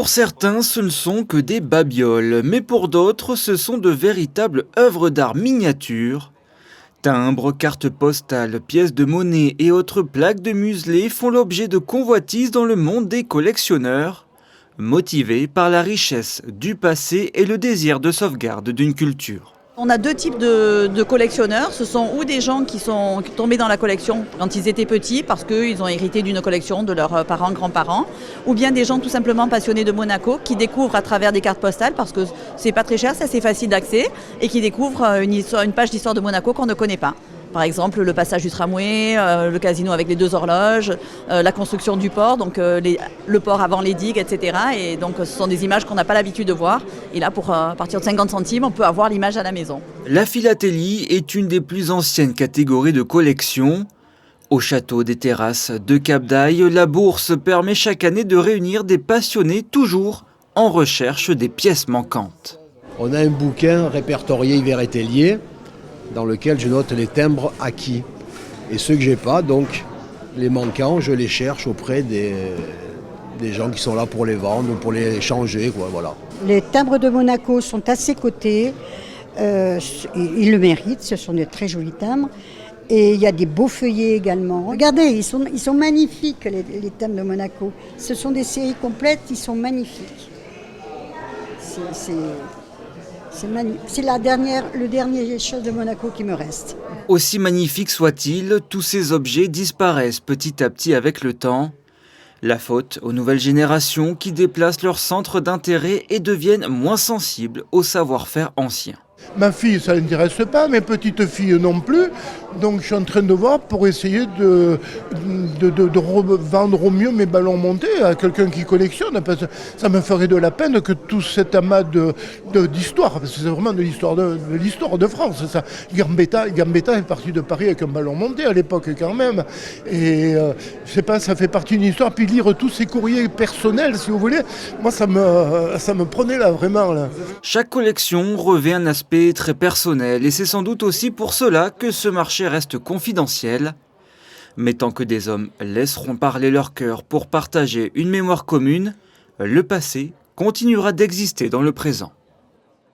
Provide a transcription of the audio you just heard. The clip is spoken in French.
Pour certains, ce ne sont que des babioles, mais pour d'autres, ce sont de véritables œuvres d'art miniatures. Timbres, cartes postales, pièces de monnaie et autres plaques de muselé font l'objet de convoitises dans le monde des collectionneurs, motivés par la richesse du passé et le désir de sauvegarde d'une culture. On a deux types de collectionneurs. Ce sont ou des gens qui sont tombés dans la collection quand ils étaient petits parce qu'ils ont hérité d'une collection de leurs parents, grands-parents, ou bien des gens tout simplement passionnés de Monaco qui découvrent à travers des cartes postales, parce que c'est pas très cher, c'est assez facile d'accès, et qui découvrent une page d'histoire de Monaco qu'on ne connaît pas. Par exemple, le passage du tramway, le casino avec les deux horloges, la construction du port, donc le port avant les digues, etc. Et donc ce sont des images qu'on n'a pas l'habitude de voir. Et là, pour partir de 50 centimes, on peut avoir l'image à la maison. La philatélie est une des plus anciennes catégories de collection. Au château des Terrasses de Cap-d'Aille, la bourse permet chaque année de réunir des passionnés toujours en recherche des pièces manquantes. On a un bouquin répertorié Hiver et Tellier dans lequel je note les timbres acquis. Et ceux que j'ai pas, donc les manquants, je les cherche auprès des gens qui sont là pour les vendre ou pour les changer, quoi, voilà. Les timbres de Monaco sont assez cotés, ils le méritent, ce sont de très jolis timbres. Et il y a des beaux feuillets également. Regardez, ils sont magnifiques les timbres de Monaco. Ce sont des séries complètes, ils sont magnifiques. C'est le dernier chose de Monaco qui me reste. Aussi magnifiques soient-ils, tous ces objets disparaissent petit à petit avec le temps. La faute aux nouvelles générations qui déplacent leur centre d'intérêt et deviennent moins sensibles au savoir-faire ancien. Ma fille, ça ne l'intéresse pas, mes petites filles non plus. Donc je suis en train de voir pour essayer de revendre au mieux mes ballons montés à quelqu'un qui collectionne. Parce que ça me ferait de la peine que tout cet amas d'histoire, parce que c'est vraiment de l'histoire de France. Ça. Gambetta est parti de Paris avec un ballon monté à l'époque quand même. Et je sais pas, ça fait partie d'une histoire. Puis lire tous ces courriers personnels, si vous voulez, moi ça me prenait là, vraiment. Là. Chaque collection revêt un aspect très personnel et c'est sans doute aussi pour cela que ce marché reste confidentiel. Mais tant que des hommes laisseront parler leur cœur pour partager une mémoire commune, le passé continuera d'exister dans le présent.